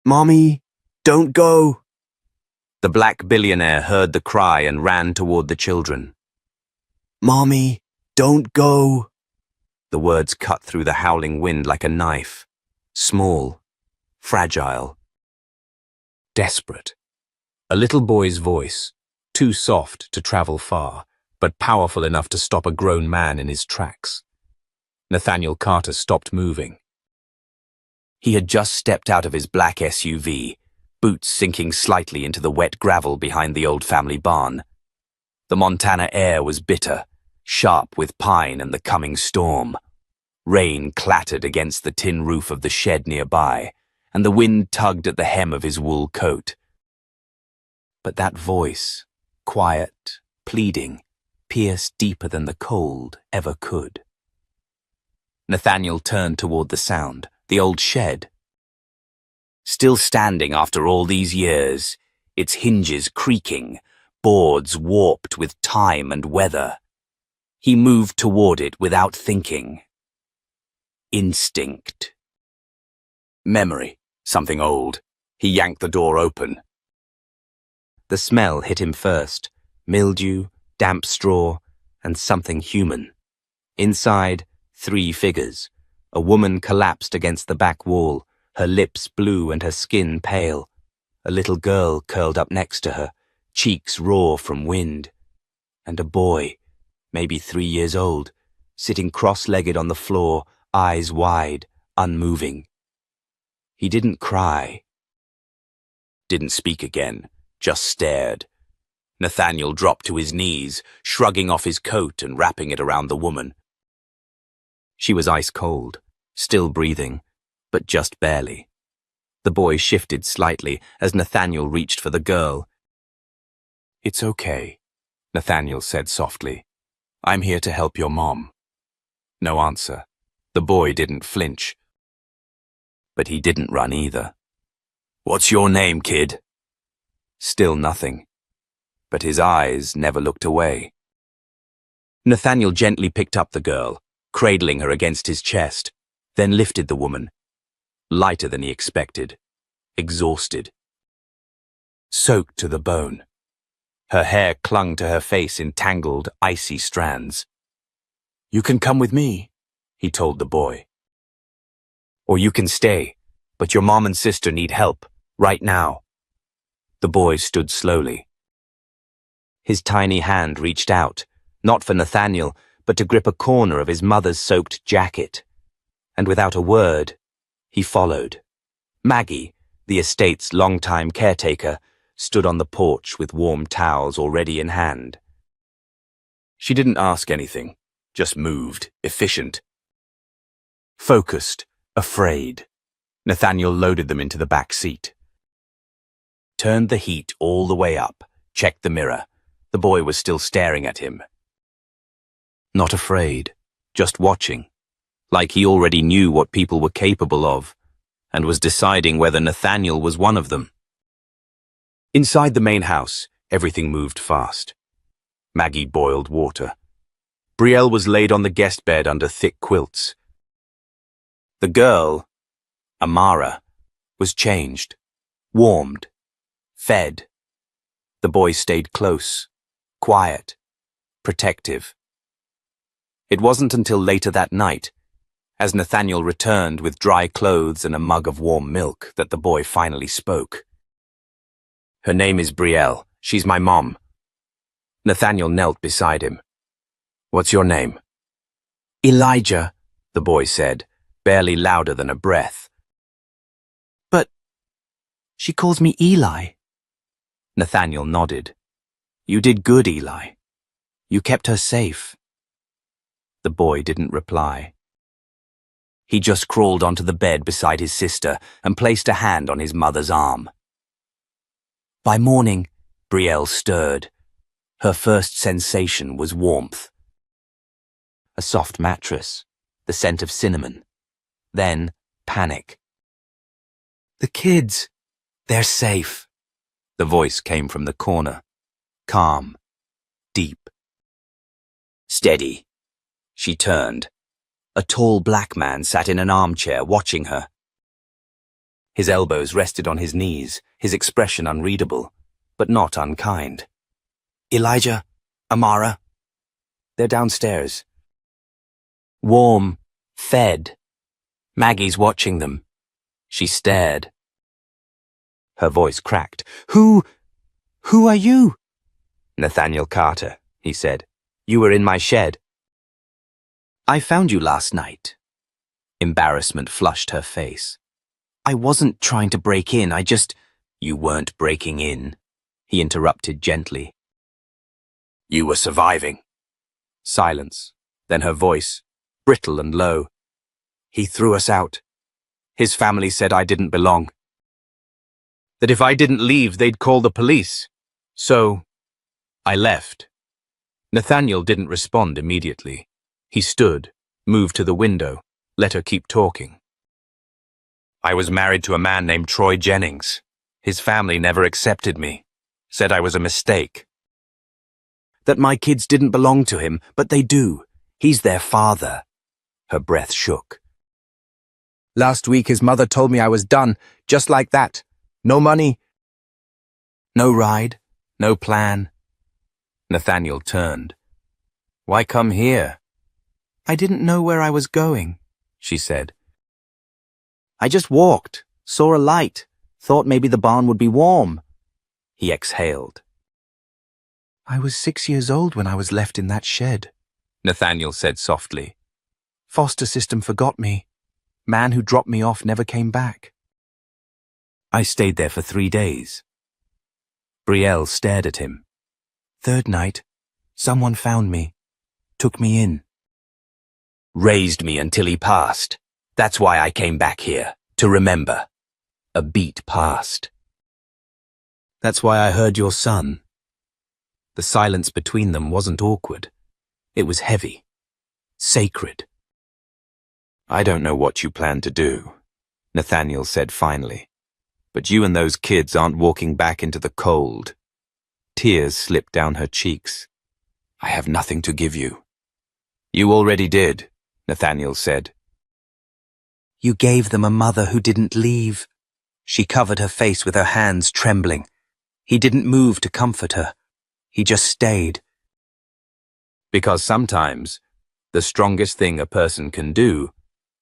Mommy, don't go! The black billionaire heard the cry and ran toward the children. Mommy, don't go! The words cut through the howling wind like a knife. Small, fragile, desperate. A little boy's voice, too soft to travel far, but powerful enough to stop a grown man in his tracks. Nathaniel Carter stopped moving. He had just stepped out of his black SUV, boots sinking slightly into the wet gravel behind the old family barn. The Montana air was bitter, sharp with pine and the coming storm. Rain clattered against the tin roof of the shed nearby, and the wind tugged at the hem of his wool coat. But that voice, quiet, pleading, pierced deeper than the cold ever could. Nathaniel turned toward the sound, the old shed. Still standing after all these years, its hinges creaking, boards warped with time and weather. He moved toward it without thinking. Instinct. Memory, something old. He yanked the door open. The smell hit him first, mildew, damp straw, and something human. Inside, 3 figures. A woman collapsed against the back wall, her lips blue and her skin pale. A little girl curled up next to her, cheeks raw from wind. And a boy, maybe 3 years old, sitting cross-legged on the floor, eyes wide, unmoving. He didn't cry. Didn't speak again, just stared. Nathaniel dropped to his knees, shrugging off his coat and wrapping it around the woman. She was ice cold, still breathing, but just barely. The boy shifted slightly as Nathaniel reached for the girl. "It's okay," Nathaniel said softly. "I'm here to help your mom." No answer. The boy didn't flinch. But he didn't run either. "What's your name, kid?" Still nothing. But his eyes never looked away. Nathaniel gently picked up the girl, cradling her against his chest, then lifted the woman. Lighter than he expected. Exhausted. Soaked to the bone. Her hair clung to her face in tangled, icy strands. "You can come with me," he told the boy. "Or you can stay, but your mom and sister need help, right now." The boy stood slowly. His tiny hand reached out, not for Nathaniel, but to grip a corner of his mother's soaked jacket. And without a word, he followed. Maggie, the estate's longtime caretaker, stood on the porch with warm towels already in hand. She didn't ask anything, just moved, efficient. Focused, afraid. Nathaniel loaded them into the back seat. Turned the heat all the way up, checked the mirror. The boy was still staring at him. Not afraid, just watching, like he already knew what people were capable of, and was deciding whether Nathaniel was one of them. Inside the main house, everything moved fast. Maggie boiled water. Brielle was laid on the guest bed under thick quilts. The girl, Amara, was changed, warmed, fed. The boy stayed close, quiet, protective. It wasn't until later that night, as Nathaniel returned with dry clothes and a mug of warm milk, that the boy finally spoke. "Her name is Brielle. She's my mom." Nathaniel knelt beside him. "What's your name?" "Elijah," the boy said, barely louder than a breath. "But she calls me Eli." Nathaniel nodded. "You did good, Eli. You kept her safe." The boy didn't reply. He just crawled onto the bed beside his sister and placed a hand on his mother's arm. By morning, Brielle stirred. Her first sensation was warmth. A soft mattress, the scent of cinnamon. Then, panic. "The kids, they're safe." The voice came from the corner. Calm. Deep. "Steady." She turned. A tall black man sat in an armchair watching her. His elbows rested on his knees, his expression unreadable, but not unkind. Elijah, Amara. They're downstairs. Warm, fed. Maggie's watching them. She stared. Her voice cracked. Who are you? Nathaniel Carter, he said. You were in my shed. I found you last night. Embarrassment flushed her face. I wasn't trying to break in, You weren't breaking in, he interrupted gently. You were surviving. Silence, then her voice, brittle and low. He threw us out. His family said I didn't belong. That if I didn't leave, they'd call the police. So, I left. Nathaniel didn't respond immediately. He stood, moved to the window, let her keep talking. I was married to a man named Troy Jennings. His family never accepted me, said I was a mistake. That my kids didn't belong to him, but they do. He's their father. Her breath shook. Last week his mother told me I was done, just like that. No money. No ride, no plan. Nathaniel turned. Why come here? I didn't know where I was going, she said. I just walked, saw a light, thought maybe the barn would be warm. He exhaled. I was 6 years old when I was left in that shed, Nathaniel said softly. Foster system forgot me. Man who dropped me off never came back. I stayed there for 3 days. Brielle stared at him. Third night, someone found me, took me in. Raised me until he passed. That's why I came back here, to remember. A beat passed. That's why I heard your son. The silence between them wasn't awkward. It was heavy, sacred. I don't know what you plan to do, Nathaniel said finally. But you and those kids aren't walking back into the cold. Tears slipped down her cheeks. I have nothing to give you. You already did, Nathaniel said. You gave them a mother who didn't leave. She covered her face with her hands trembling. He didn't move to comfort her. He just stayed. Because sometimes, the strongest thing a person can do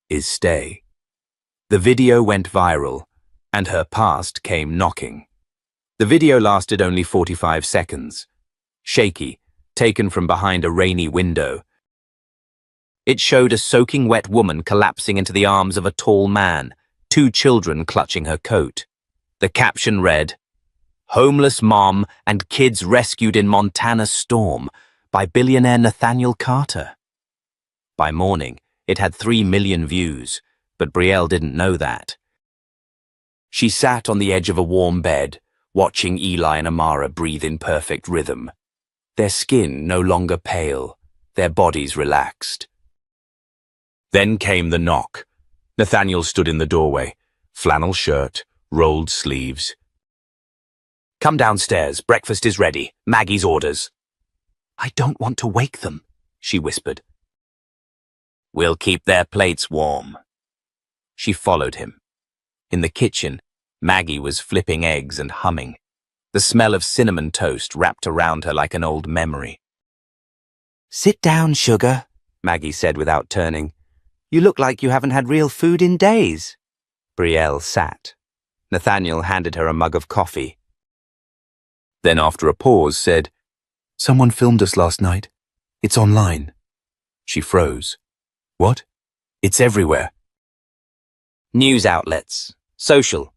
is stay. The video went viral, and her past came knocking. The video lasted only 45 seconds. Shaky, taken from behind a rainy window. It showed a soaking wet woman collapsing into the arms of a tall man, 2 children clutching her coat. The caption read, Homeless Mom and Kids Rescued in Montana Storm by Billionaire Nathaniel Carter. By morning, it had 3 million views, but Brielle didn't know that. She sat on the edge of a warm bed, watching Eli and Amara breathe in perfect rhythm. Their skin no longer pale, their bodies relaxed. Then came the knock. Nathaniel stood in the doorway, flannel shirt, rolled sleeves. Come downstairs, breakfast is ready, Maggie's orders. I don't want to wake them, she whispered. We'll keep their plates warm. She followed him. In the kitchen, Maggie was flipping eggs and humming. The smell of cinnamon toast wrapped around her like an old memory. Sit down, sugar, Maggie said without turning. You look like you haven't had real food in days. Brielle sat. Nathaniel handed her a mug of coffee. Then after a pause said, Someone filmed us last night. It's online. She froze. What? It's everywhere. News outlets. Social.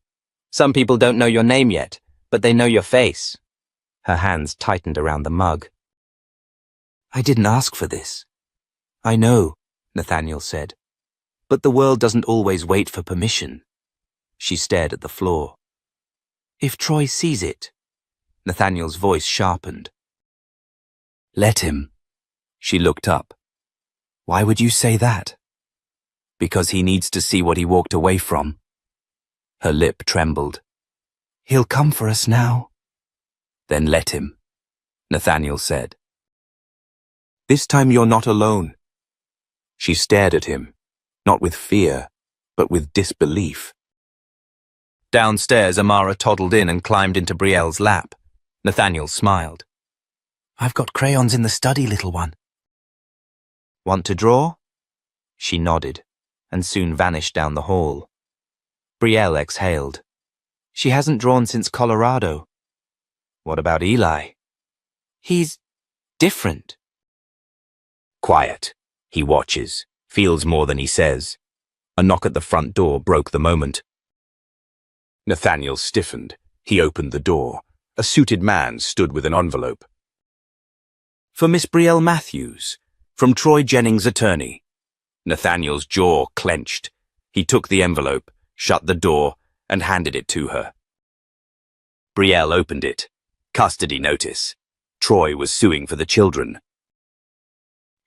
Some people don't know your name yet, but they know your face. Her hands tightened around the mug. I didn't ask for this. I know, Nathaniel said. But the world doesn't always wait for permission. She stared at the floor. If Troy sees it, Nathaniel's voice sharpened. Let him. She looked up. Why would you say that? Because he needs to see what he walked away from. Her lip trembled. He'll come for us now. Then let him, Nathaniel said. This time you're not alone. She stared at him, not with fear, but with disbelief. Downstairs, Amara toddled in and climbed into Brielle's lap. Nathaniel smiled. I've got crayons in the study, little one. Want to draw? She nodded, and soon vanished down the hall. Brielle exhaled. She hasn't drawn since Colorado. What about Eli? He's different. Quiet. He watches, feels more than he says. A knock at the front door broke the moment. Nathaniel stiffened. He opened the door. A suited man stood with an envelope. For Miss Brielle Matthews, from Troy Jennings' attorney. Nathaniel's jaw clenched. He took the envelope, shut the door, and handed it to her. Brielle opened it. Custody notice. Troy was suing for the children.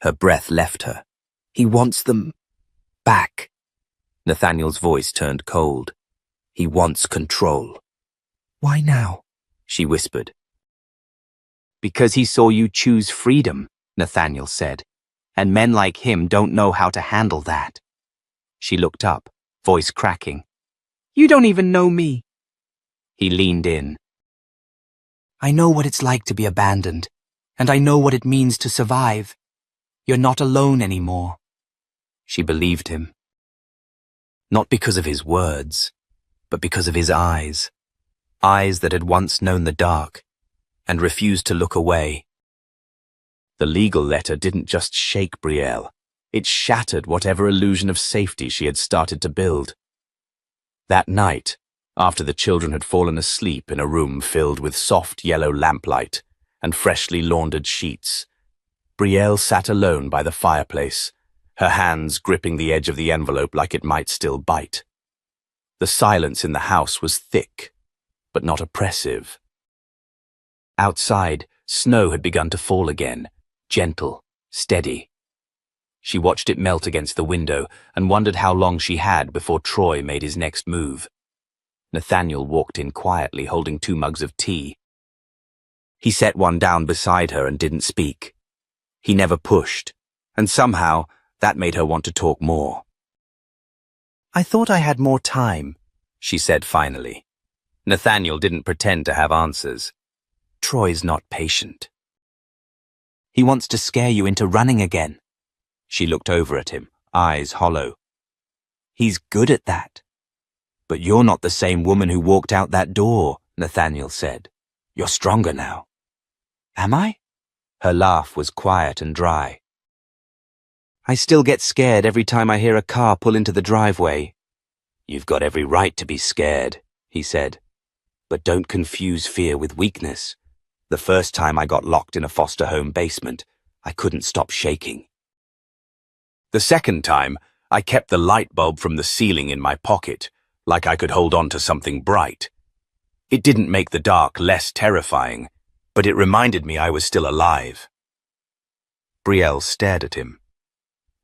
Her breath left her. He wants them back. Nathaniel's voice turned cold. He wants control. Why now? She whispered. Because he saw you choose freedom, Nathaniel said, and men like him don't know how to handle that. She looked up, voice cracking. You don't even know me. He leaned in. I know what it's like to be abandoned, and I know what it means to survive. You're not alone anymore. She believed him. Not because of his words, but because of his eyes. Eyes that had once known the dark and refused to look away. The legal letter didn't just shake Brielle. It shattered whatever illusion of safety she had started to build. That night, after the children had fallen asleep in a room filled with soft yellow lamplight and freshly laundered sheets, Brielle sat alone by the fireplace, her hands gripping the edge of the envelope like it might still bite. The silence in the house was thick, but not oppressive. Outside, snow had begun to fall again, gentle, steady. She watched it melt against the window and wondered how long she had before Troy made his next move. Nathaniel walked in quietly, holding 2 mugs of tea. He set one down beside her and didn't speak. He never pushed, and somehow that made her want to talk more. I thought I had more time, she said finally. Nathaniel didn't pretend to have answers. Troy's not patient. He wants to scare you into running again. She looked over at him, eyes hollow. He's good at that. But you're not the same woman who walked out that door, Nathaniel said. You're stronger now. Am I? Her laugh was quiet and dry. I still get scared every time I hear a car pull into the driveway. You've got every right to be scared, he said. But don't confuse fear with weakness. The first time I got locked in a foster home basement, I couldn't stop shaking. The second time, I kept the light bulb from the ceiling in my pocket, like I could hold on to something bright. It didn't make the dark less terrifying, but it reminded me I was still alive. Brielle stared at him.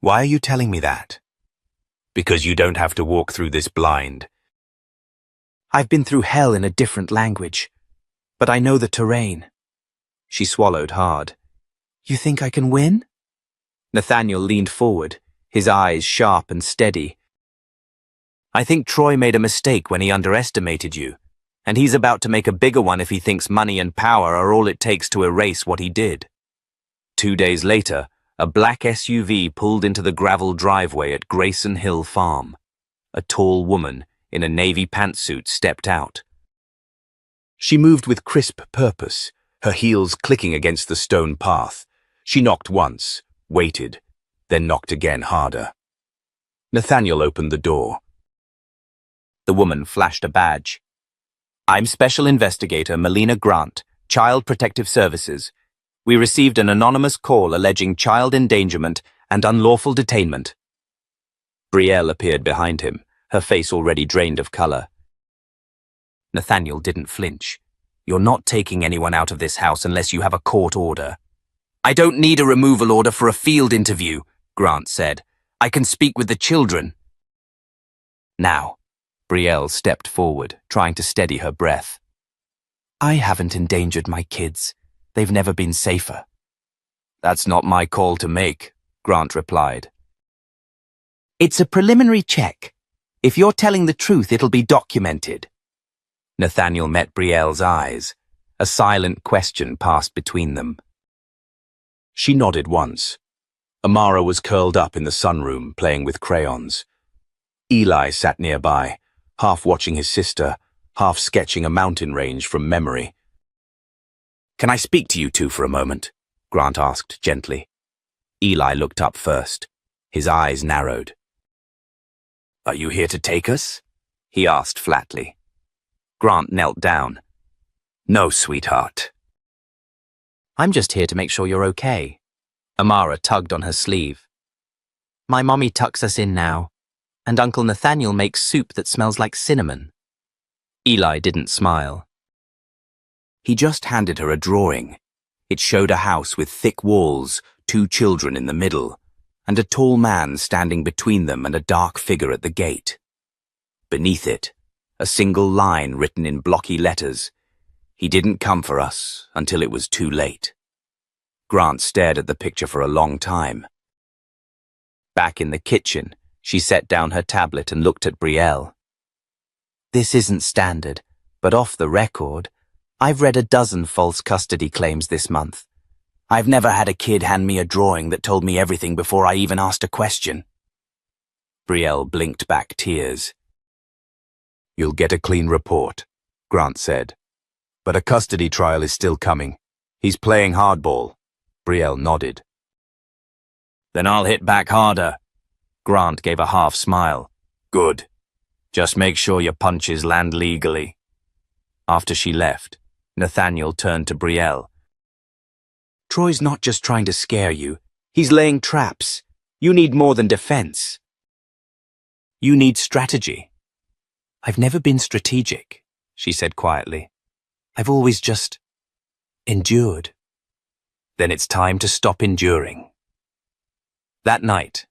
Why are you telling me that? Because you don't have to walk through this blind. I've been through hell in a different language, but I know the terrain. She swallowed hard. You think I can win? Nathaniel leaned forward, his eyes sharp and steady. I think Troy made a mistake when he underestimated you, and he's about to make a bigger one if he thinks money and power are all it takes to erase what he did. 2 days later, a black SUV pulled into the gravel driveway at Grayson Hill Farm. A tall woman in a navy pantsuit stepped out. She moved with crisp purpose, her heels clicking against the stone path. She knocked once, waited, then knocked again harder. Nathaniel opened the door. The woman flashed a badge. I'm Special Investigator Melina Grant, Child Protective Services. We received an anonymous call alleging child endangerment and unlawful detainment. Brielle appeared behind him, her face already drained of color. Nathaniel didn't flinch. You're not taking anyone out of this house unless you have a court order. I don't need a removal order for a field interview, Grant said. I can speak with the children. Now, Brielle stepped forward, trying to steady her breath. I haven't endangered my kids. They've never been safer. That's not my call to make, Grant replied. It's a preliminary check. If you're telling the truth, it'll be documented. Nathaniel met Brielle's eyes. A silent question passed between them. She nodded once. Amara was curled up in the sunroom, playing with crayons. Eli sat nearby, half watching his sister, half sketching a mountain range from memory. "Can I speak to you two for a moment?" Grant asked gently. Eli looked up first. His eyes narrowed. "Are you here to take us?" he asked flatly. Grant knelt down. "No, sweetheart." "I'm just here to make sure you're okay." Amara tugged on her sleeve. "My mommy tucks us in now, and Uncle Nathaniel makes soup that smells like cinnamon." Eli didn't smile. He just handed her a drawing. It showed a house with thick walls, 2 children in the middle, and a tall man standing between them and a dark figure at the gate. Beneath it, a single line written in blocky letters. "He didn't come for us until it was too late." Grant stared at the picture for a long time. Back in the kitchen, she set down her tablet and looked at Brielle. "This isn't standard, but off the record, I've read a dozen false custody claims this month. I've never had a kid hand me a drawing that told me everything before I even asked a question." Brielle blinked back tears. "You'll get a clean report," Grant said. "But a custody trial is still coming. He's playing hardball." Brielle nodded. "Then I'll hit back harder." Grant gave a half smile. "Good. Just make sure your punches land legally." After she left, Nathaniel turned to Brielle. "Troy's not just trying to scare you. He's laying traps. You need more than defense. You need strategy." "I've never been strategic," she said quietly. "I've always just endured." "Then it's time to stop enduring." That night,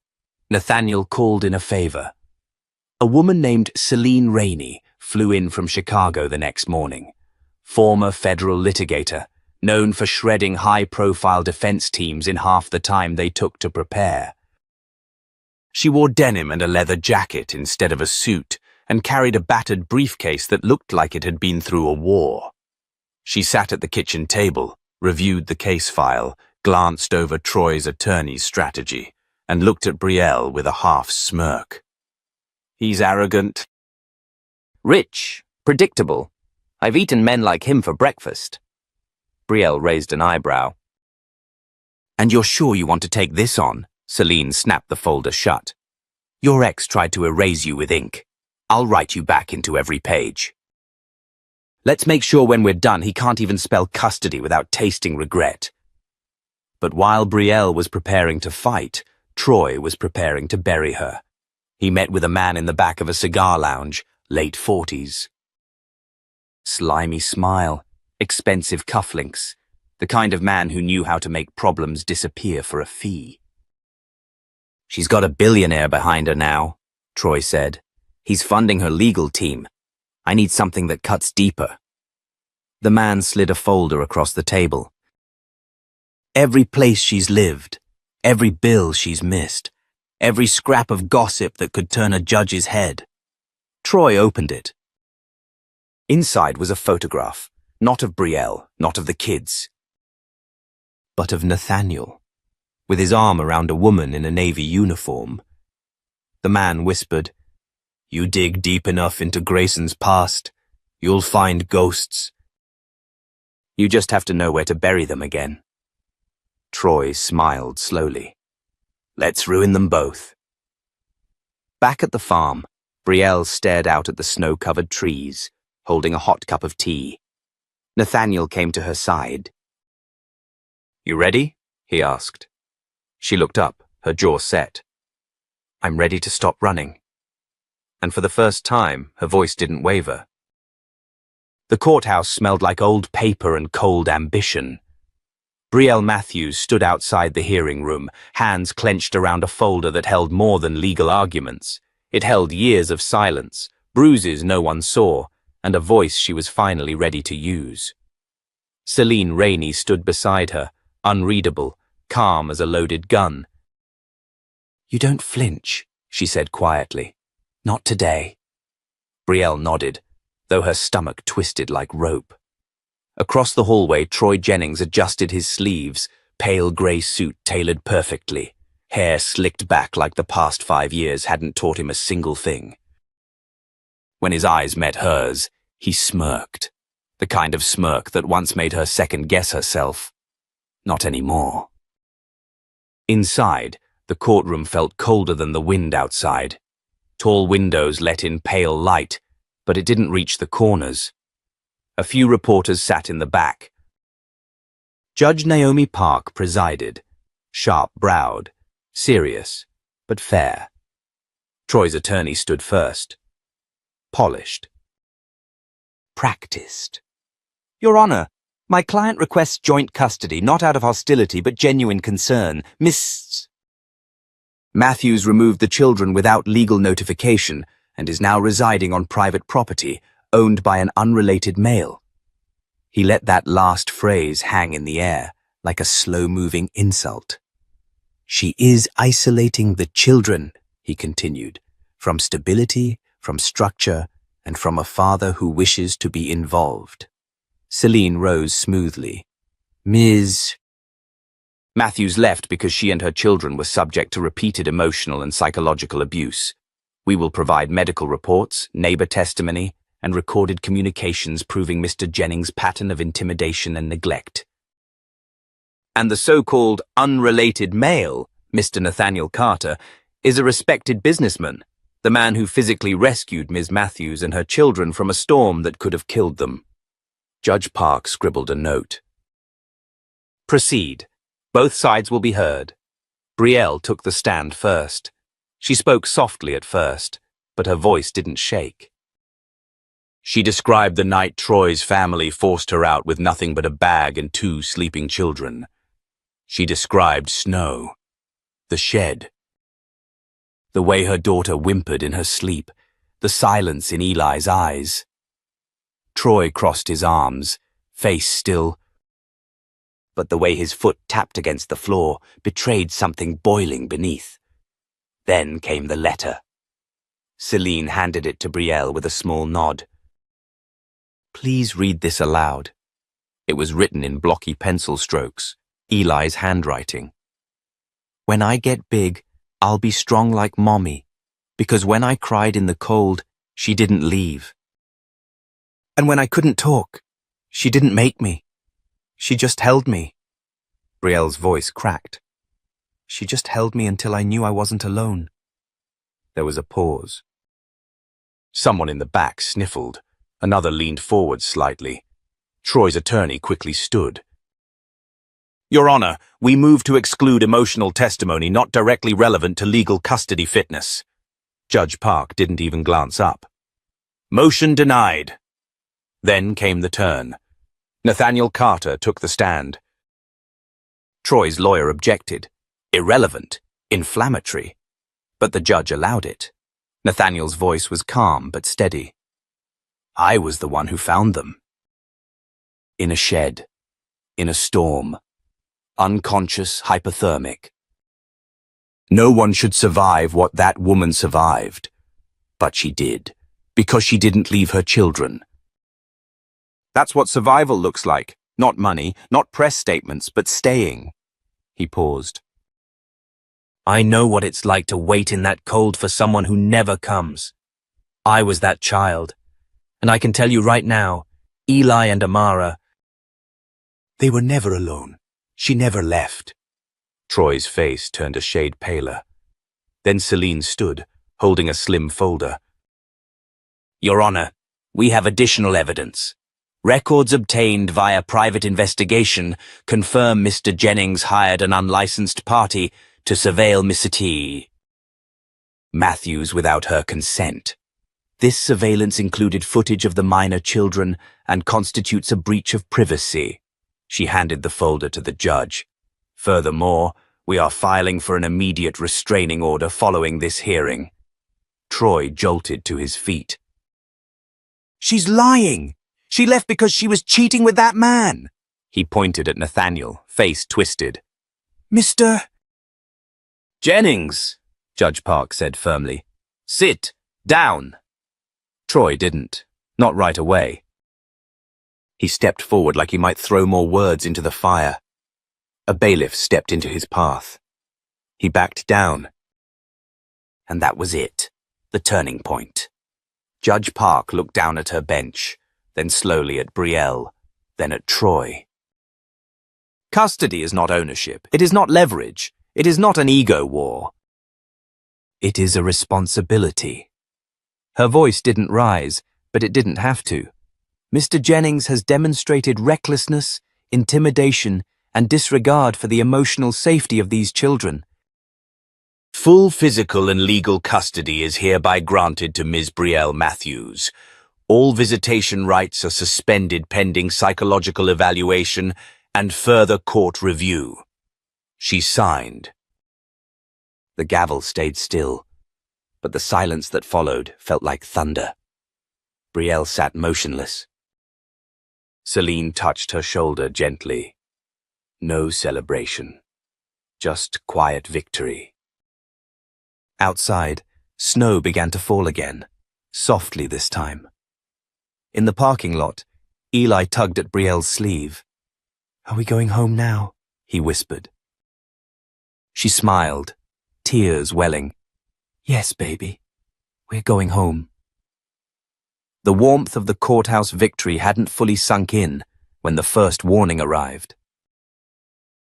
Nathaniel called in a favor. A woman named Celine Rainey flew in from Chicago the next morning. Former federal litigator, known for shredding high-profile defense teams in half the time they took to prepare. She wore denim and a leather jacket instead of a suit and carried a battered briefcase that looked like it had been through a war. She sat at the kitchen table, reviewed the case file, glanced over Troy's attorney's strategy, and looked at Brielle with a half smirk. "He's arrogant. Rich, predictable. I've eaten men like him for breakfast." Brielle raised an eyebrow. "And you're sure you want to take this on?" Celine snapped the folder shut. "Your ex tried to erase you with ink. I'll write you back into every page. Let's make sure when we're done he can't even spell custody without tasting regret." But while Brielle was preparing to fight, Troy was preparing to bury her. He met with a man in the back of a cigar lounge, late 40s. Slimy smile, expensive cufflinks, the kind of man who knew how to make problems disappear for a fee. "She's got a billionaire behind her now," Troy said. "He's funding her legal team. I need something that cuts deeper." The man slid a folder across the table. "Every place she's lived, every bill she's missed, every scrap of gossip that could turn a judge's head." Troy opened it. Inside was a photograph, not of Brielle, not of the kids, but of Nathaniel, with his arm around a woman in a Navy uniform. The man whispered, "You dig deep enough into Grayson's past, you'll find ghosts. You just have to know where to bury them again." Troy smiled slowly. "Let's ruin them both." Back at the farm, Brielle stared out at the snow-covered trees, holding a hot cup of tea. Nathaniel came to her side. "You ready?" he asked. She looked up, her jaw set. "I'm ready to stop running." And for the first time, her voice didn't waver. The courthouse smelled like old paper and cold ambition. Brielle Matthews stood outside the hearing room, hands clenched around a folder that held more than legal arguments. It held years of silence, bruises no one saw, and a voice she was finally ready to use. Celine Rainey stood beside her, unreadable, calm as a loaded gun. "You don't flinch," she said quietly. "Not today." Brielle nodded. though her stomach twisted like rope. Across the hallway, Troy Jennings adjusted his sleeves, pale grey suit tailored perfectly, hair slicked back like the past 5 years hadn't taught him a single thing. When his eyes met hers, he smirked, the kind of smirk that once made her second-guess herself. Not anymore. Inside, the courtroom felt colder than the wind outside. Tall windows let in pale light, but it didn't reach the corners. A few reporters sat in the back. Judge Naomi Park presided, sharp-browed, serious, but fair. Troy's attorney stood first. Polished. Practiced. Your Honor, my client requests joint custody, not out of hostility, but genuine concern. Miss Matthews removed the children without legal notification and is now residing on private property, owned by an unrelated male. He let that last phrase hang in the air, like a slow-moving insult. She is isolating the children, he continued, from stability, from structure, and from a father who wishes to be involved. Celine rose smoothly. Ms. Matthews left because she and her children were subject to repeated emotional and psychological abuse. We will provide medical reports, neighbor testimony, and recorded communications proving Mr. Jennings' pattern of intimidation and neglect. And the so-called unrelated male, Mr. Nathaniel Carter, is a respected businessman, the man who physically rescued Ms. Matthews and her children from a storm that could have killed them. Judge Park scribbled a note. Proceed. Both sides will be heard. Brielle took the stand first. She spoke softly at first, but her voice didn't shake. She described the night Troy's family forced her out with nothing but a bag and 2 sleeping children. She described snow, the shed, the way her daughter whimpered in her sleep, the silence in Eli's eyes. Troy crossed his arms, face still, but the way his foot tapped against the floor betrayed something boiling beneath. Then came the letter. Celine handed it to Brielle with a small nod. Please read this aloud. It was written in blocky pencil strokes, Eli's handwriting. When I get big, I'll be strong like Mommy, because when I cried in the cold, she didn't leave. And when I couldn't talk, she didn't make me. She just held me. Brielle's voice cracked. She just held me until I knew I wasn't alone. There was a pause. Someone in the back sniffled. Another leaned forward slightly. Troy's attorney quickly stood. Your Honor, we move to exclude emotional testimony not directly relevant to legal custody fitness. Judge Park didn't even glance up. Motion denied. Then came the turn. Nathaniel Carter took the stand. Troy's lawyer objected. Irrelevant, inflammatory. But the judge allowed it. Nathaniel's voice was calm but steady. I was the one who found them. In a shed. In a storm. Unconscious, hypothermic. No one should survive what that woman survived. But she did, because she didn't leave her children. That's what survival looks like. Not money, not press statements, but staying. He paused. I know what it's like to wait in that cold for someone who never comes. I was that child. And I can tell you right now, Eli and Amara, they were never alone. She never left. Troy's face turned a shade paler. Then Celine stood, holding a slim folder. Your Honor, we have additional evidence. Records obtained via private investigation confirm Mr. Jennings hired an unlicensed party to surveil Miss T. Matthews without her consent. This surveillance included footage of the minor children and constitutes a breach of privacy. She handed the folder to the judge. Furthermore, we are filing for an immediate restraining order following this hearing. Troy jolted to his feet. She's lying! She left because she was cheating with that man! He pointed at Nathaniel, face twisted. Mr. Jennings, Judge Park said firmly. Sit down. Troy didn't. Not right away. He stepped forward like he might throw more words into the fire. A bailiff stepped into his path. He backed down. And that was it, the turning point. Judge Park looked down at her bench, then slowly at Brielle, then at Troy. Custody is not ownership. It is not leverage. It is not an ego war. It is a responsibility. Her voice didn't rise, but it didn't have to. Mr. Jennings has demonstrated recklessness, intimidation, and disregard for the emotional safety of these children. Full physical and legal custody is hereby granted to Ms. Brielle Matthews. All visitation rights are suspended pending psychological evaluation and further court review. She signed. The gavel stayed still, but the silence that followed felt like thunder. Brielle sat motionless. Celine touched her shoulder gently. No celebration, just quiet victory. Outside, snow began to fall again, softly this time. In the parking lot, Eli tugged at Brielle's sleeve. "Are we going home now?" he whispered. She smiled, tears welling. "Yes, baby, we're going home." The warmth of the courthouse victory hadn't fully sunk in when the first warning arrived.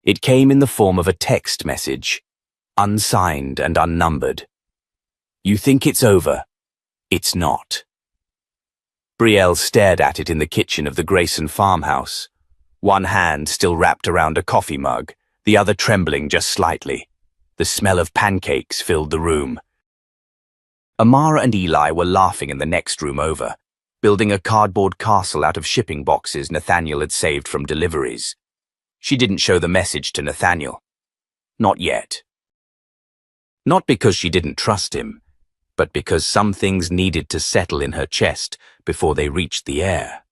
It came in the form of a text message, unsigned and unnumbered. "You think it's over. It's not." Brielle stared at it in the kitchen of the Grayson farmhouse, one hand still wrapped around a coffee mug, the other trembling just slightly. The smell of pancakes filled the room. Amara and Eli were laughing in the next room over, building a cardboard castle out of shipping boxes Nathaniel had saved from deliveries. She didn't show the message to Nathaniel. Not yet. Not because she didn't trust him, but because some things needed to settle in her chest before they reached the air.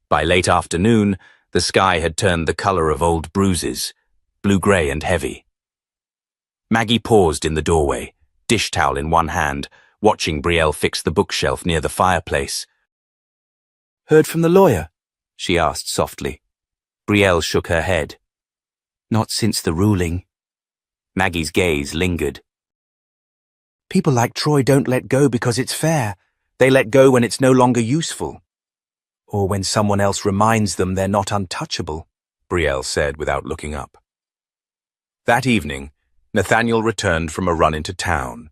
By late afternoon, the sky had turned the color of old bruises, blue-gray and heavy. Maggie paused in the doorway, dish towel in one hand, watching Brielle fix the bookshelf near the fireplace. "Heard from the lawyer?" she asked softly. Brielle shook her head. "Not since the ruling." Maggie's gaze lingered. "People like Troy don't let go because it's fair. They let go when it's no longer useful. Or when someone else reminds them they're not untouchable," Brielle said without looking up. That evening, Nathaniel returned from a run into town.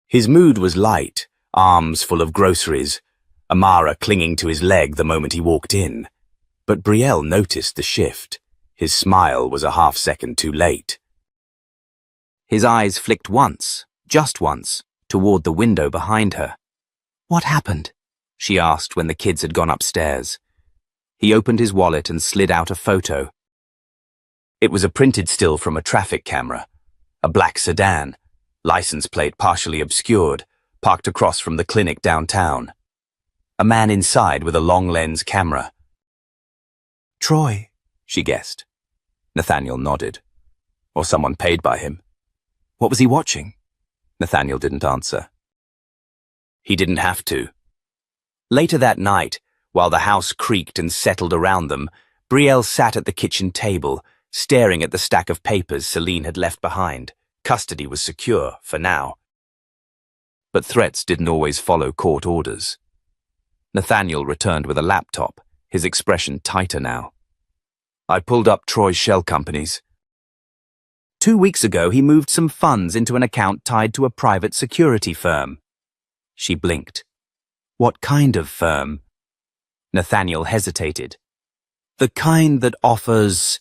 His mood was light, arms full of groceries, Amara clinging to his leg the moment he walked in. But Brielle noticed the shift. His smile was a half-second too late. His eyes flicked once, just once, toward the window behind her. "What happened?" she asked when the kids had gone upstairs. He opened his wallet and slid out a photo. It was a printed still from a traffic camera, a black sedan, license plate partially obscured, parked across from the clinic downtown. A man inside with a long-lens camera. "Troy," she guessed. Nathaniel nodded. Or someone paid by him. What was he watching? Nathaniel didn't answer. He didn't have to. Later that night, while the house creaked and settled around them, Brielle sat at the kitchen table, staring at the stack of papers Celine had left behind. Custody was secure, for now. But threats didn't always follow court orders. Nathaniel returned with a laptop, his expression tighter now. "I pulled up Troy's shell companies. 2 weeks ago, he moved some funds into an account tied to a private security firm." She blinked. "What kind of firm?" Nathaniel hesitated. "The kind that offers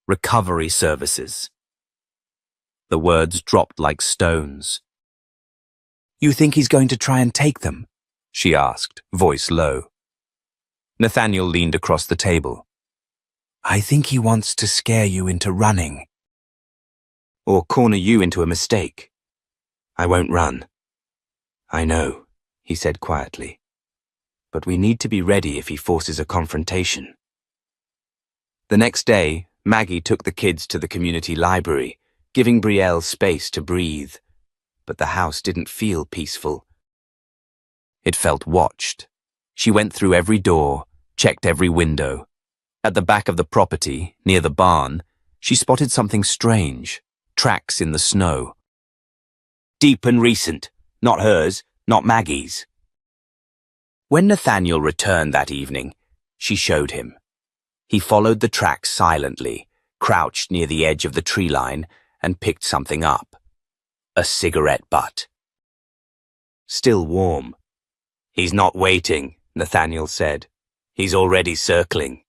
recovery services." The words dropped like stones. "You think he's going to try and take them?" she asked, voice low. Nathaniel leaned across the table. "I think he wants to scare you into running. Or corner you into a mistake. I won't run." "I know," he said quietly. "But we need to be ready if he forces a confrontation." The next day, Maggie took the kids to the community library, giving Brielle space to breathe. But the house didn't feel peaceful. It felt watched. She went through every door, checked every window. At the back of the property, near the barn, she spotted something strange, tracks in the snow. Deep and recent, not hers, not Maggie's. When Nathaniel returned that evening, she showed him. He followed the tracks silently, crouched near the edge of the tree line, and picked something up. A cigarette butt. Still warm. "He's not waiting," Nathaniel said. "He's already circling."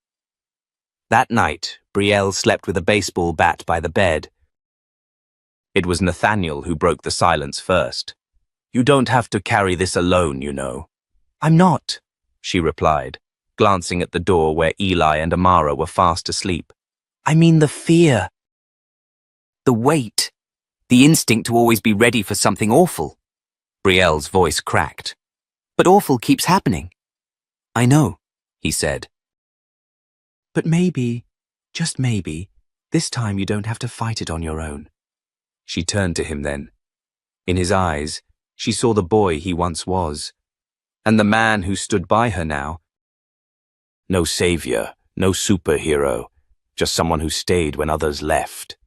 That night, Brielle slept with a baseball bat by the bed. It was Nathaniel who broke the silence first. "You don't have to carry this alone, you know." "I'm not," she replied, glancing at the door where Eli and Amara were fast asleep. "I mean the fear. The weight. The instinct to always be ready for something awful." Brielle's voice cracked. "But awful keeps happening." "I know," he said. "But maybe, just maybe, this time you don't have to fight it on your own." She turned to him then. In his eyes, she saw the boy he once was, and the man who stood by her now. No savior, no superhero, just someone who stayed when others left.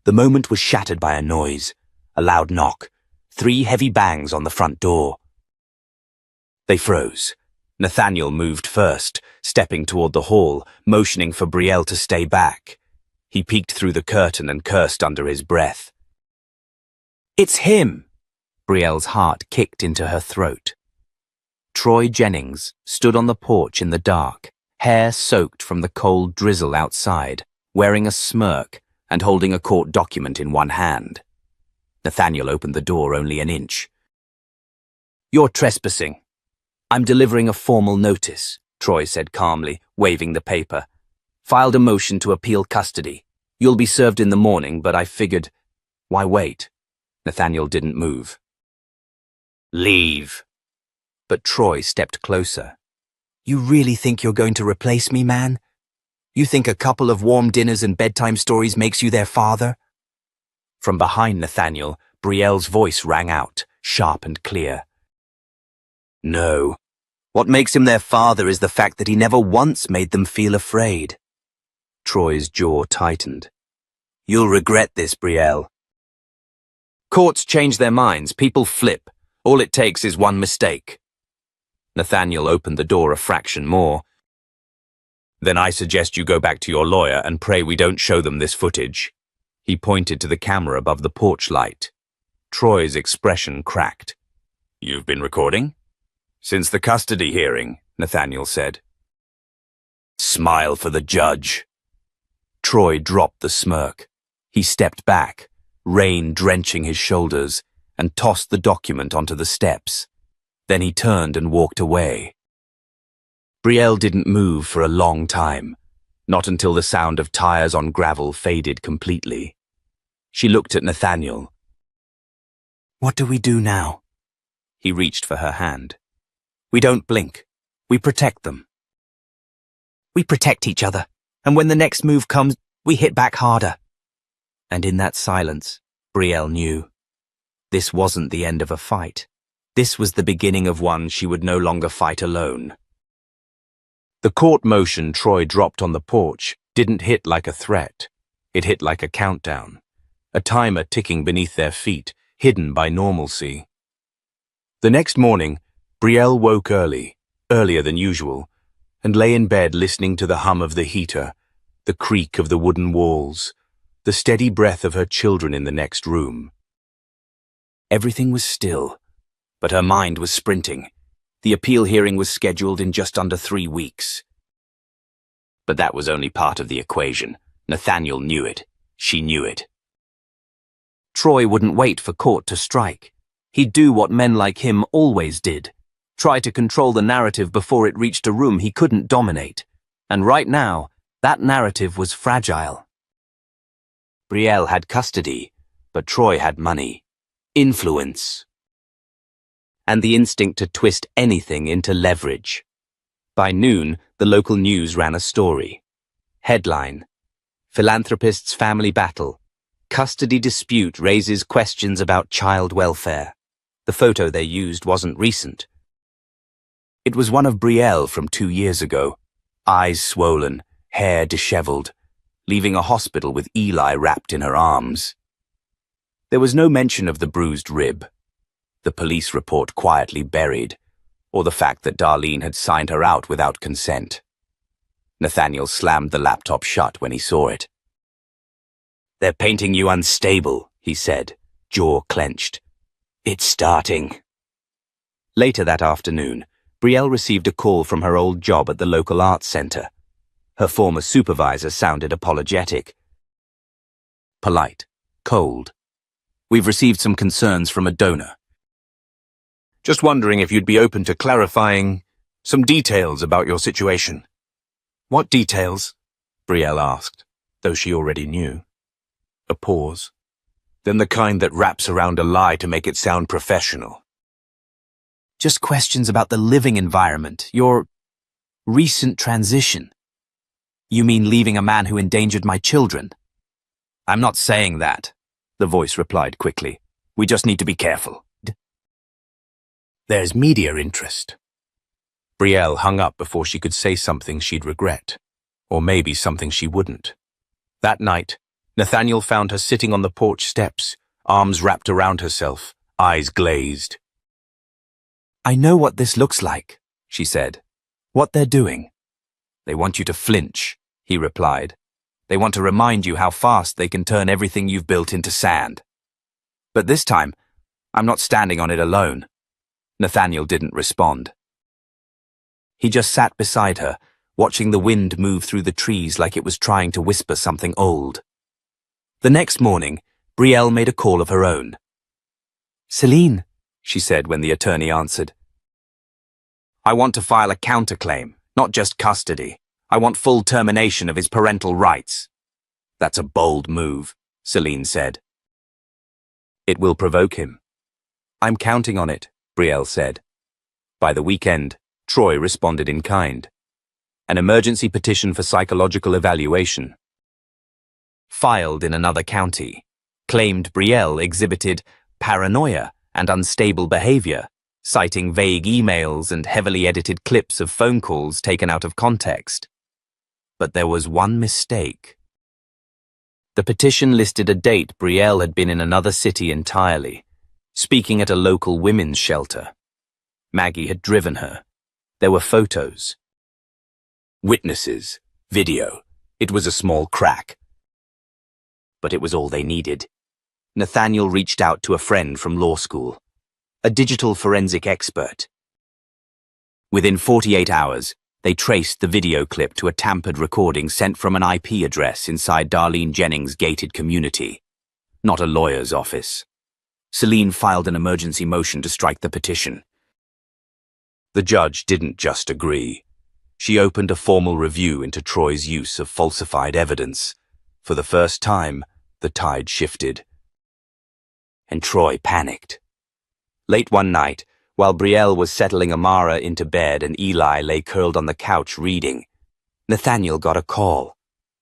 The moment was shattered by a noise, a loud knock, 3 heavy bangs on the front door. They froze. Nathaniel moved first, stepping toward the hall, motioning for Brielle to stay back. He peeked through the curtain and cursed under his breath. "It's him!" Brielle's heart kicked into her throat. Troy Jennings stood on the porch in the dark, hair soaked from the cold drizzle outside, wearing a smirk and holding a court document in one hand. Nathaniel opened the door only an inch. "You're trespassing. I'm delivering a formal notice," Troy said calmly, waving the paper. "Filed a motion to appeal custody. You'll be served in the morning, but I figured, why wait?" Nathaniel didn't move. "Leave." But Troy stepped closer. "You really think you're going to replace me, man? You think a couple of warm dinners and bedtime stories makes you their father?" From behind Nathaniel, Brielle's voice rang out, sharp and clear. "No. What makes him their father is the fact that he never once made them feel afraid." Troy's jaw tightened. "You'll regret this, Brielle." "Courts change their minds, people flip. All it takes is one mistake." Nathaniel opened the door a fraction more. "Then I suggest you go back to your lawyer and pray we don't show them this footage." He pointed to the camera above the porch light. Troy's expression cracked. "You've been recording?" "Since the custody hearing," Nathaniel said. "Smile for the judge." Troy dropped the smirk. He stepped back, rain drenching his shoulders, and tossed the document onto the steps. Then he turned and walked away. Brielle didn't move for a long time, not until the sound of tires on gravel faded completely. She looked at Nathaniel. "What do we do now?" He reached for her hand. "We don't blink. We protect them. We protect each other, and when the next move comes, we hit back harder." And in that silence, Brielle knew. This wasn't the end of a fight. This was the beginning of one she would no longer fight alone. The court motion Troy dropped on the porch didn't hit like a threat. It hit like a countdown, a timer ticking beneath their feet, hidden by normalcy. The next morning, Brielle woke early, earlier than usual, and lay in bed listening to the hum of the heater, the creak of the wooden walls, the steady breath of her children in the next room. Everything was still, but her mind was sprinting. The appeal hearing was scheduled in just under 3 weeks. But that was only part of the equation. Nathaniel knew it. She knew it. Troy wouldn't wait for court to strike. He'd do what men like him always did. Try to control the narrative before it reached a room he couldn't dominate. And right now, that narrative was fragile. Brielle had custody, but Troy had money, influence, and the instinct to twist anything into leverage. By noon, the local news ran a story. Headline: Philanthropist's family battle. Custody dispute raises questions about child welfare. The photo they used wasn't recent. It was one of Brielle from 2 years ago, eyes swollen, hair disheveled, leaving a hospital with Eli wrapped in her arms. There was no mention of the bruised rib, the police report quietly buried, or the fact that Darlene had signed her out without consent. Nathaniel slammed the laptop shut when he saw it. "They're painting you unstable," he said, jaw clenched. "It's starting." Later that afternoon, Brielle received a call from her old job at the local arts center. Her former supervisor sounded apologetic. Polite, cold. "We've received some concerns from a donor. Just wondering if you'd be open to clarifying some details about your situation." "What details?" Brielle asked, though she already knew. A pause. Then the kind that wraps around a lie to make it sound professional. "Just questions about the living environment, your recent transition." "You mean leaving a man who endangered my children?" "I'm not saying that," the voice replied quickly. "We just need to be careful." "There's media interest." Brielle hung up before she could say something she'd regret, or maybe something she wouldn't. That night, Nathaniel found her sitting on the porch steps, arms wrapped around herself, eyes glazed. "I know what this looks like," she said. "What they're doing." "They want you to flinch," he replied. "They want to remind you how fast they can turn everything you've built into sand. But this time, I'm not standing on it alone." Nathaniel didn't respond. He just sat beside her, watching the wind move through the trees like it was trying to whisper something old. The next morning, Brielle made a call of her own. "Celine," she said when the attorney answered. "I want to file a counterclaim, not just custody. I want full termination of his parental rights." "That's a bold move," Celine said. "It will provoke him." "I'm counting on it," Brielle said. By the weekend, Troy responded in kind. An emergency petition for psychological evaluation. Filed in another county, claimed Brielle exhibited paranoia and unstable behavior, citing vague emails and heavily edited clips of phone calls taken out of context. But there was one mistake. The petition listed a date Brielle had been in another city entirely, speaking at a local women's shelter. Maggie had driven her. There were photos. Witnesses, video. It was a small crack. But it was all they needed. Nathaniel reached out to a friend from law school, a digital forensic expert. Within 48 hours, they traced the video clip to a tampered recording sent from an IP address inside Darlene Jennings' gated community, not a lawyer's office. Celine filed an emergency motion to strike the petition. The judge didn't just agree. She opened a formal review into Troy's use of falsified evidence. For the first time, the tide shifted. And Troy panicked. Late one night, while Brielle was settling Amara into bed and Eli lay curled on the couch reading, Nathaniel got a call.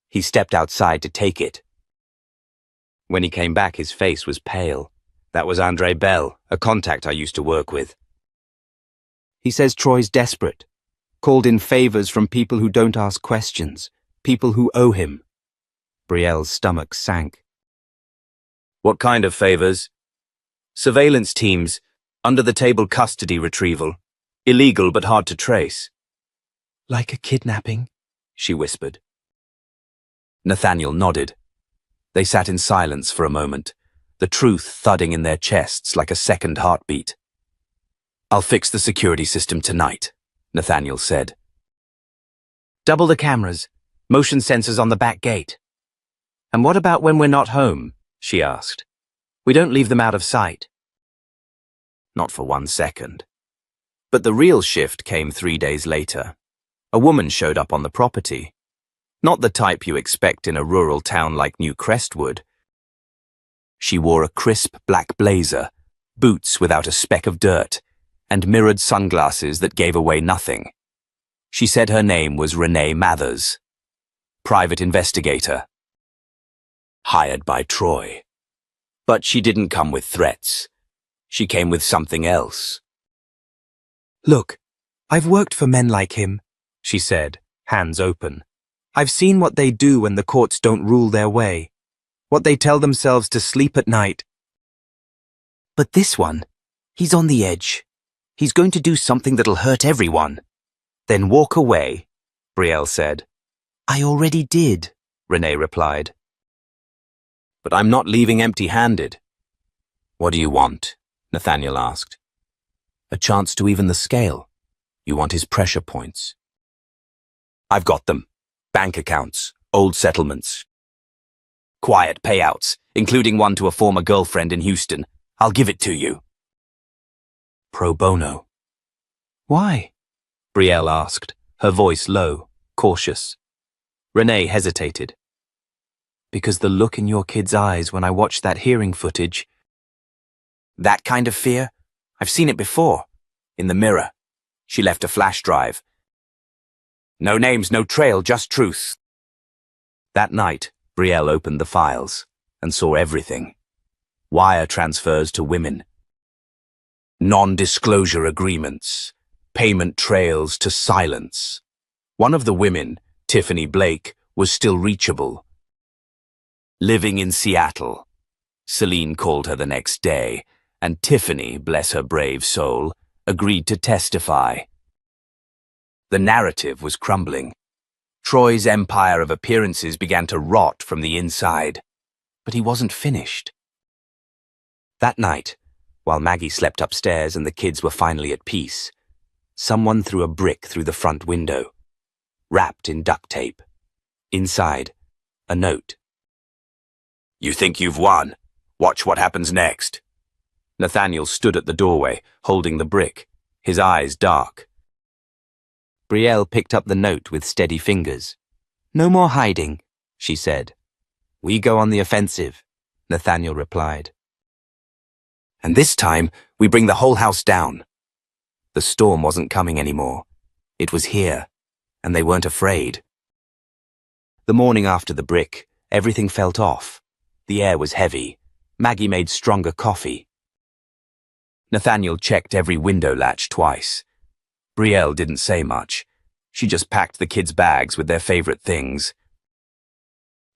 He stepped outside to take it. When he came back, his face was pale. That was Andre Bell, a contact I used to work with. He says Troy's desperate, called in favors from people who don't ask questions, people who owe him. Brielle's stomach sank. What kind of favors? Surveillance teams, under-the-table custody retrieval, illegal but hard to trace. Like a kidnapping, she whispered. Nathaniel nodded. They sat in silence for a moment, the truth thudding in their chests like a second heartbeat. I'll fix the security system tonight, Nathaniel said. Double the cameras, motion sensors on the back gate. And what about when we're not home? She asked. We don't leave them out of sight. Not for 1 second. But the real shift came 3 days later. A woman showed up on the property. Not the type you expect in a rural town like New Crestwood. She wore a crisp black blazer, boots without a speck of dirt, and mirrored sunglasses that gave away nothing. She said her name was Renee Mathers, private investigator, hired by Troy. But she didn't come with threats. She came with something else. Look, I've worked for men like him, she said, hands open. I've seen what they do when the courts don't rule their way, what they tell themselves to sleep at night. But this one, he's on the edge. He's going to do something that'll hurt everyone. Then walk away, Brielle said. I already did, Renee replied. But I'm not leaving empty-handed. What do you want? Nathaniel asked. A chance to even the scale. You want his pressure points. I've got them. Bank accounts, old settlements. Quiet payouts, including one to a former girlfriend in Houston. I'll give it to you. Pro bono. Why? Brielle asked, her voice low, cautious. Renee hesitated. Because the look in your kid's eyes when I watched that hearing footage. That kind of fear? I've seen it before. In the mirror. She left a flash drive. No names, no trail, just truth. That night, Brielle opened the files and saw everything. Wire transfers to women. Non-disclosure agreements. Payment trails to silence. One of the women, Tiffany Blake, was still reachable. Living in Seattle. Celine called her the next day, and Tiffany, bless her brave soul, agreed to testify. The narrative was crumbling. Troy's empire of appearances began to rot from the inside, but he wasn't finished. That night, while Maggie slept upstairs and the kids were finally at peace, someone threw a brick through the front window, wrapped in duct tape. Inside, a note. You think you've won? Watch what happens next. Nathaniel stood at the doorway, holding the brick, his eyes dark. Brielle picked up the note with steady fingers. No more hiding, she said. We go on the offensive, Nathaniel replied. And this time, we bring the whole house down. The storm wasn't coming anymore. It was here, and they weren't afraid. The morning after the brick, everything felt off. The air was heavy. Maggie made stronger coffee. Nathaniel checked every window latch twice. Brielle didn't say much. She just packed the kids' bags with their favorite things.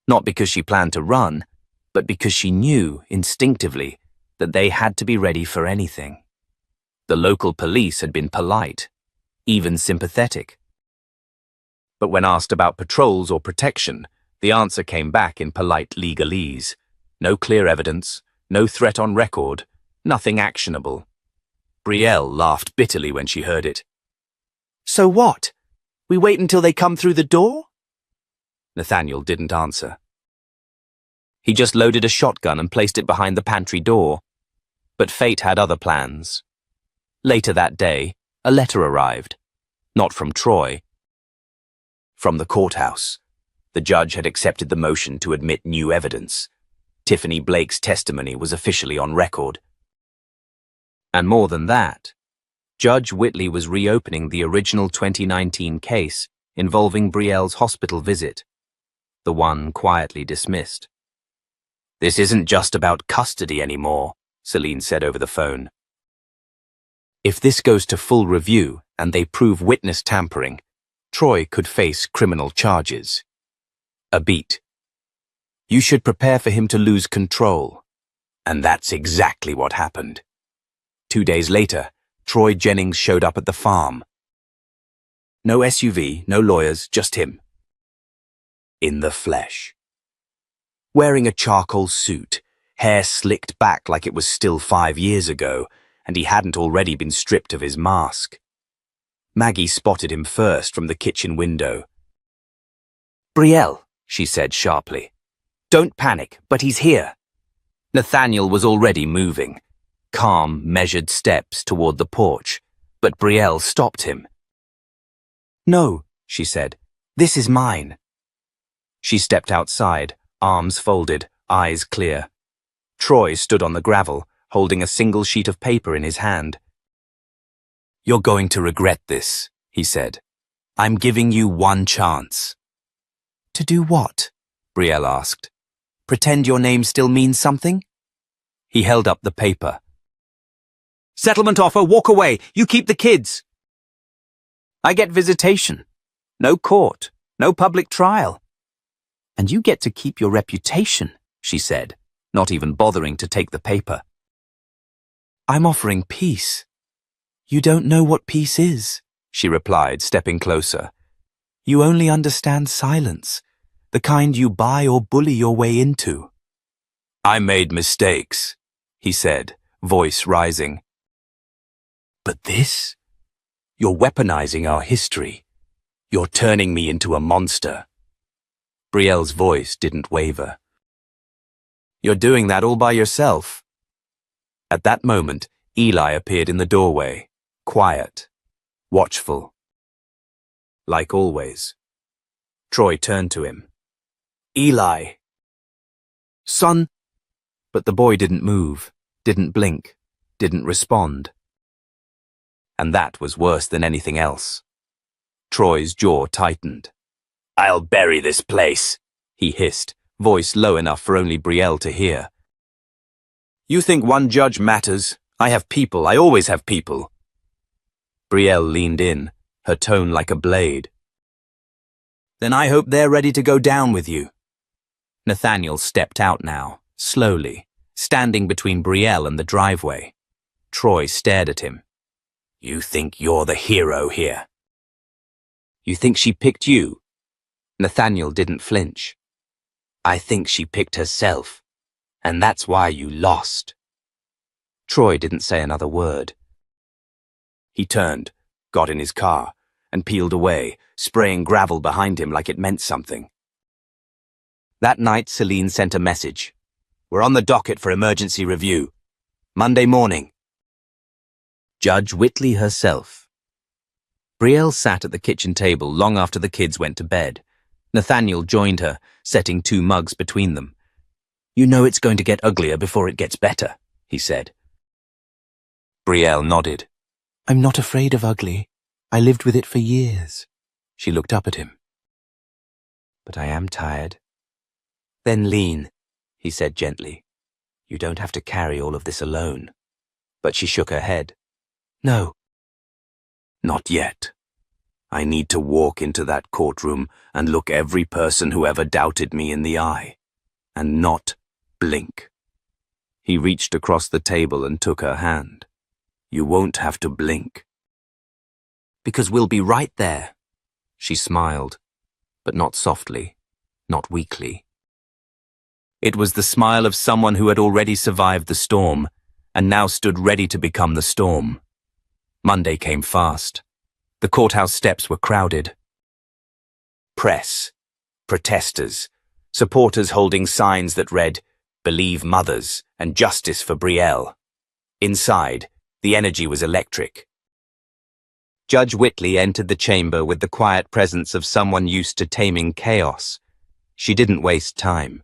Not because she planned to run, but because she knew, instinctively, that they had to be ready for anything. The local police had been polite, even sympathetic. But when asked about patrols or protection, the answer came back in polite legalese. No clear evidence, no threat on record, nothing actionable. Brielle laughed bitterly when she heard it. So what? We wait until they come through the door? Nathaniel didn't answer. He just loaded a shotgun and placed it behind the pantry door. But fate had other plans. Later that day, a letter arrived. Not from Troy. From the courthouse. The judge had accepted the motion to admit new evidence. Tiffany Blake's testimony was officially on record. And more than that, Judge Whitley was reopening the original 2019 case involving Brielle's hospital visit, the one quietly dismissed. This isn't just about custody anymore, Celine said over the phone. If this goes to full review and they prove witness tampering, Troy could face criminal charges. A beat. You should prepare for him to lose control. And that's exactly what happened. 2 days later, Troy Jennings showed up at the farm. No SUV, no lawyers, just him. In the flesh. Wearing a charcoal suit, hair slicked back like it was still 5 years ago, and he hadn't already been stripped of his mask. Maggie spotted him first from the kitchen window. Brielle, she said sharply. Don't panic, but he's here. Nathaniel was already moving. Calm, measured steps toward the porch, but Brielle stopped him. No, she said. This is mine. She stepped outside, arms folded, eyes clear. Troy stood on the gravel, holding a single sheet of paper in his hand. You're going to regret this, he said. I'm giving you one chance. To do what? Brielle asked. Pretend your name still means something? He held up the paper. Settlement offer, walk away. You keep the kids. I get visitation. No court. No public trial. And you get to keep your reputation, she said, not even bothering to take the paper. I'm offering peace. You don't know what peace is, she replied, stepping closer. You only understand silence, the kind you buy or bully your way into. I made mistakes, he said, voice rising. But this? You're weaponizing our history. You're turning me into a monster. Brielle's voice didn't waver. You're doing that all by yourself. At that moment, Eli appeared in the doorway, quiet, watchful. Like always. Troy turned to him. Eli. Son. But the boy didn't move, didn't blink, didn't respond. And that was worse than anything else. Troy's jaw tightened. I'll bury this place, he hissed, voice low enough for only Brielle to hear. You think one judge matters? I have people, I always have people. Brielle leaned in, her tone like a blade. Then I hope they're ready to go down with you. Nathaniel stepped out now, slowly, standing between Brielle and the driveway. Troy stared at him. You think you're the hero here? You think she picked you? Nathaniel didn't flinch. I think she picked herself, and that's why you lost. Troy didn't say another word. He turned, got in his car, and peeled away, spraying gravel behind him like it meant something. That night, Celine sent a message. We're on the docket for emergency review. Monday morning. Judge Whitley herself. Brielle sat at the kitchen table long after the kids went to bed. Nathaniel joined her, setting 2 mugs between them. You know it's going to get uglier before it gets better, he said. Brielle nodded. I'm not afraid of ugly. I lived with it for years. She looked up at him. But I am tired. Then lean, he said gently. You don't have to carry all of this alone. But she shook her head. No. Not yet. I need to walk into that courtroom and look every person who ever doubted me in the eye. And not blink. He reached across the table and took her hand. You won't have to blink. Because we'll be right there. She smiled, but not softly, not weakly. It was the smile of someone who had already survived the storm and now stood ready to become the storm. Monday came fast. The courthouse steps were crowded. Press, protesters, supporters holding signs that read, Believe Mothers and Justice for Brielle. Inside, the energy was electric. Judge Whitley entered the chamber with the quiet presence of someone used to taming chaos. She didn't waste time.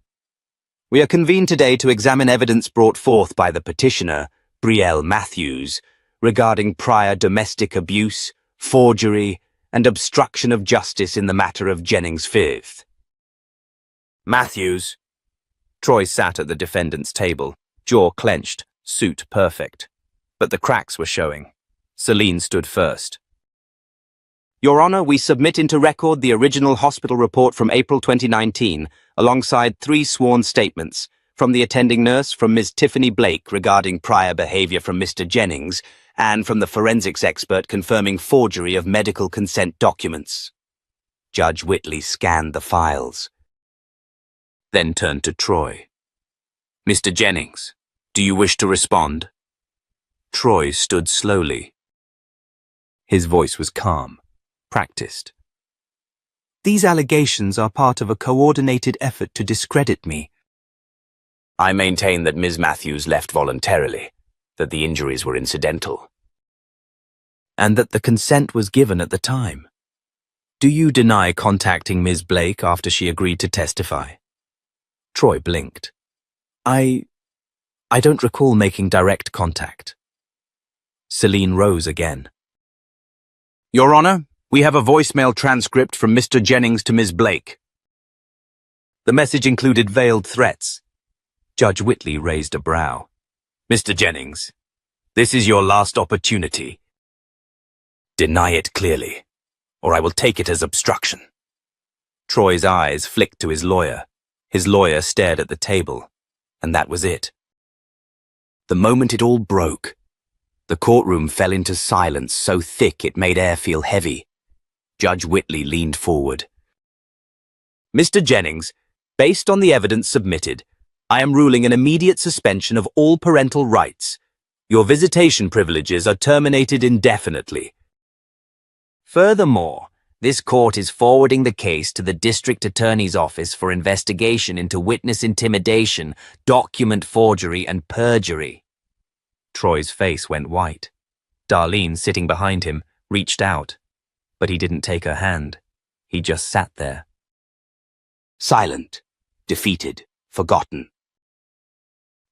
We are convened today to examine evidence brought forth by the petitioner, Brielle Matthews, regarding prior domestic abuse, forgery, and obstruction of justice in the matter of Jennings Fifth. Matthews. Troy sat at the defendant's table, jaw clenched, suit perfect. But the cracks were showing. Celine stood first. Your Honor, we submit into record the original hospital report from April 2019, alongside 3 sworn statements, from the attending nurse, from Ms. Tiffany Blake regarding prior behavior from Mr. Jennings, and from the forensics expert confirming forgery of medical consent documents. Judge Whitley scanned the files. Then turned to Troy. Mr. Jennings, do you wish to respond? Troy stood slowly. His voice was calm, practiced. These allegations are part of a coordinated effort to discredit me. I maintain that Ms. Matthews left voluntarily, that the injuries were incidental, and that the consent was given at the time. Do you deny contacting Ms. Blake after she agreed to testify? Troy blinked. I don't recall making direct contact. Celine rose again. Your Honor, we have a voicemail transcript from Mr. Jennings to Ms. Blake. The message included veiled threats. Judge Whitley raised a brow. Mr. Jennings, This is your last opportunity. Deny it clearly, or I will take it as obstruction. Troy's eyes flicked to his lawyer. His lawyer stared at the table, and that was it. The moment it all broke, the courtroom fell into silence so thick it made air feel heavy. Judge Whitley leaned forward. Mr. Jennings, based on the evidence submitted, I am ruling an immediate suspension of all parental rights. Your visitation privileges are terminated indefinitely. Furthermore, this court is forwarding the case to the District Attorney's Office for investigation into witness intimidation, document forgery, and perjury. Troy's face went white. Darlene, sitting behind him, reached out, but he didn't take her hand. He just sat there. Silent, defeated, forgotten.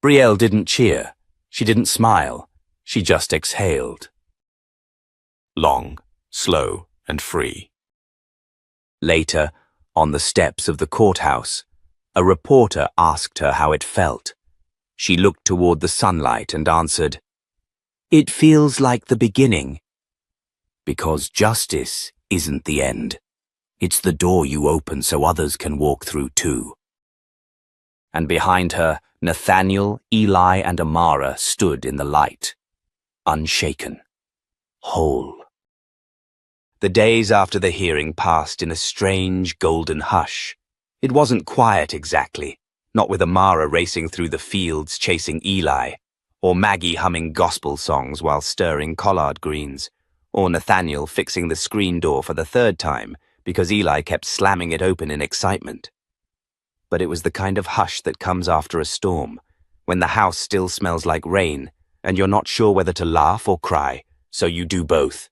Brielle didn't cheer. She didn't smile. She just exhaled. Long, slow, and free. Later, on the steps of the courthouse, a reporter asked her how it felt. She looked toward the sunlight and answered, "It feels like the beginning." Because justice isn't the end. It's the door you open so others can walk through too. And behind her, Nathaniel, Eli, and Amara stood in the light, unshaken, whole. The days after the hearing passed in a strange golden hush. It wasn't quiet exactly, not with Amara racing through the fields chasing Eli, or Maggie humming gospel songs while stirring collard greens, or Nathaniel fixing the screen door for the third time because Eli kept slamming it open in excitement. But it was the kind of hush that comes after a storm, when the house still smells like rain, and you're not sure whether to laugh or cry, so you do both.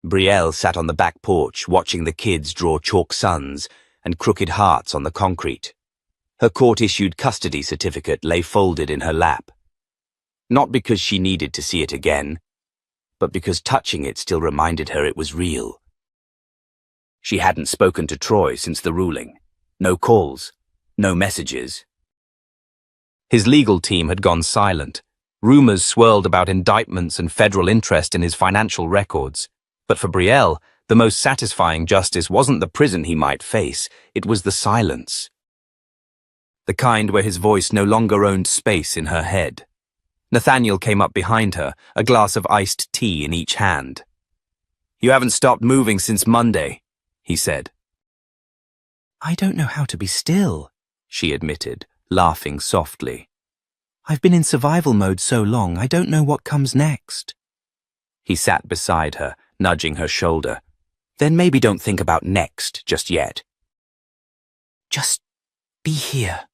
Brielle sat on the back porch watching the kids draw chalk suns and crooked hearts on the concrete. Her court-issued custody certificate lay folded in her lap. Not because she needed to see it again, but because touching it still reminded her it was real. She hadn't spoken to Troy since the ruling. No calls, no messages. His legal team had gone silent. Rumors swirled about indictments and federal interest in his financial records. But for Brielle, the most satisfying justice wasn't the prison he might face, it was the silence. The kind where his voice no longer owned space in her head. Nathaniel came up behind her, a glass of iced tea in each hand. "You haven't stopped moving since Monday," he said. "I don't know how to be still," she admitted, laughing softly. "I've been in survival mode so long, I don't know what comes next." He sat beside her, nudging her shoulder. "Then maybe don't think about next just yet. Just be here."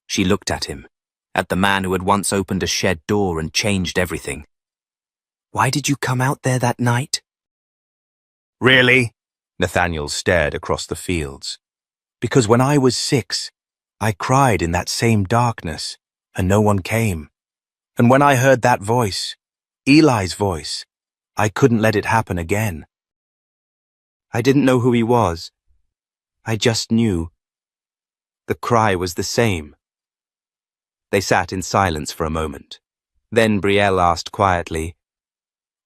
She looked at him, at the man who had once opened a shed door and changed everything. "Why did you come out there that night?" "Really?" Nathaniel stared across the fields. "Because when I was 6, I cried in that same darkness, and no one came. And when I heard that voice, Eli's voice, I couldn't let it happen again. I didn't know who he was. I just knew. The cry was the same." They sat in silence for a moment. Then Brielle asked quietly,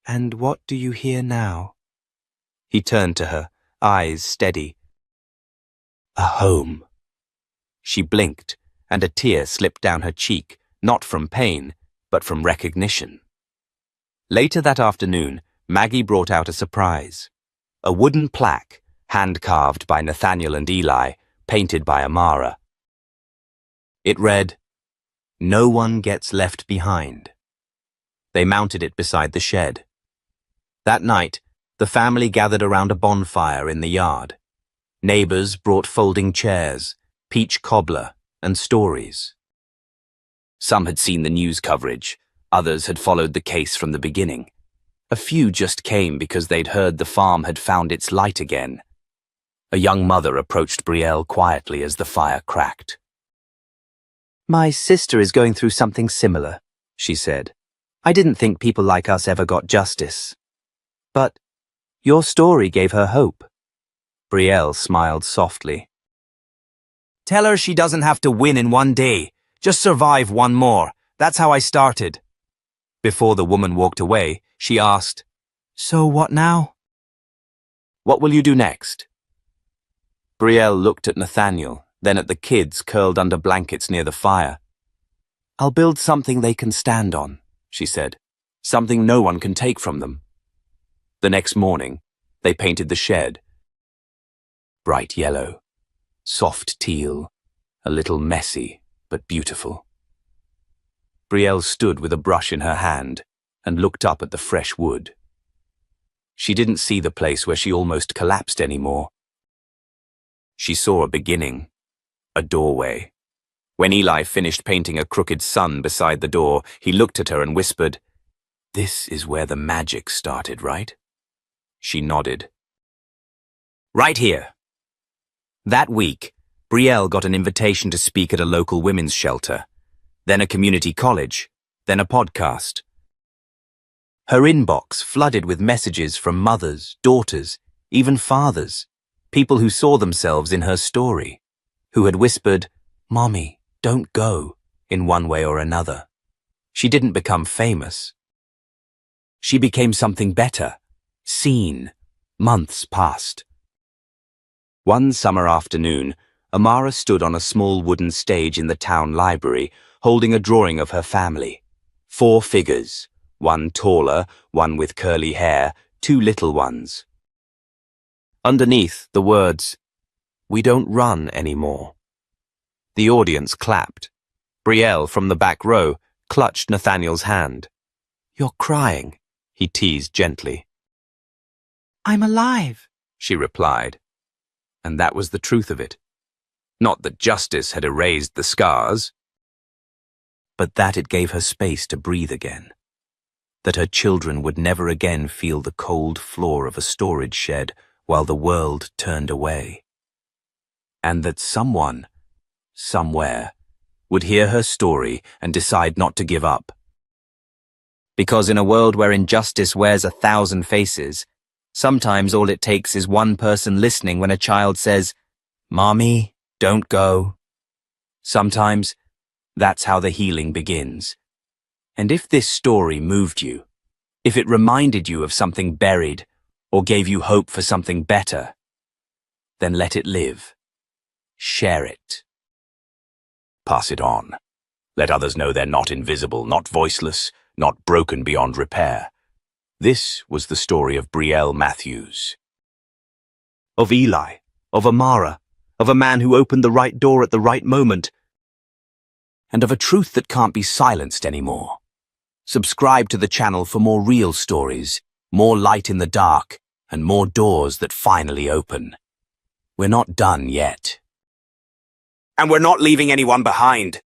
"And what do you hear now?" He turned to her, eyes steady. "A home." She blinked, and a tear slipped down her cheek, not from pain, but from recognition. Later that afternoon, Maggie brought out a surprise. A wooden plaque, hand-carved by Nathaniel and Eli, painted by Amara. It read, "No one gets left behind." They mounted it beside the shed. That night, the family gathered around a bonfire in the yard. Neighbors brought folding chairs, peach cobbler, and stories. Some had seen the news coverage. Others had followed the case from the beginning. A few just came because they'd heard the farm had found its light again. A young mother approached Brielle quietly as the fire cracked. "My sister is going through something similar," she said. "I didn't think people like us ever got justice. But your story gave her hope." Brielle smiled softly. "Tell her she doesn't have to win in one day. Just survive one more. That's how I started." Before the woman walked away, she asked, "So what now?" "What will you do next?" Brielle looked at Nathaniel, then at the kids curled under blankets near the fire. "I'll build something they can stand on," she said. "Something no one can take from them." The next morning, they painted the shed. Bright yellow, soft teal, a little messy, but beautiful. Brielle stood with a brush in her hand and looked up at the fresh wood. She didn't see the place where she almost collapsed anymore. She saw a beginning, a doorway. When Eli finished painting a crooked sun beside the door, he looked at her and whispered, "This is where the magic started, right?" She nodded. "Right here." That week, Brielle got an invitation to speak at a local women's shelter, then a community college, then a podcast. Her inbox flooded with messages from mothers, daughters, even fathers, people who saw themselves in her story, who had whispered, "Mommy, don't go," in one way or another. She didn't become famous. She became something better, seen. Months passed. One summer afternoon, Amara stood on a small wooden stage in the town library, holding a drawing of her family. 4 figures, one taller, one with curly hair, 2 little ones. Underneath, the words, "We don't run anymore." The audience clapped. Brielle, from the back row, clutched Nathaniel's hand. "You're crying," he teased gently. "I'm alive," she replied. And that was the truth of it. Not that justice had erased the scars, but that it gave her space to breathe again. That her children would never again feel the cold floor of a storage shed while the world turned away. And that someone, somewhere, would hear her story and decide not to give up. Because in a world where injustice wears 1,000 faces, sometimes all it takes is one person listening when a child says, "Mommy, don't go." Sometimes, that's how the healing begins. And if this story moved you, if it reminded you of something buried, or gave you hope for something better, then let it live. Share it. Pass it on. Let others know they're not invisible, not voiceless, not broken beyond repair. This was the story of Brielle Matthews. Of Eli, of Amara, of a man who opened the right door at the right moment, and of a truth that can't be silenced anymore. Subscribe to the channel for more real stories, more light in the dark, and more doors that finally open. We're not done yet. And we're not leaving anyone behind.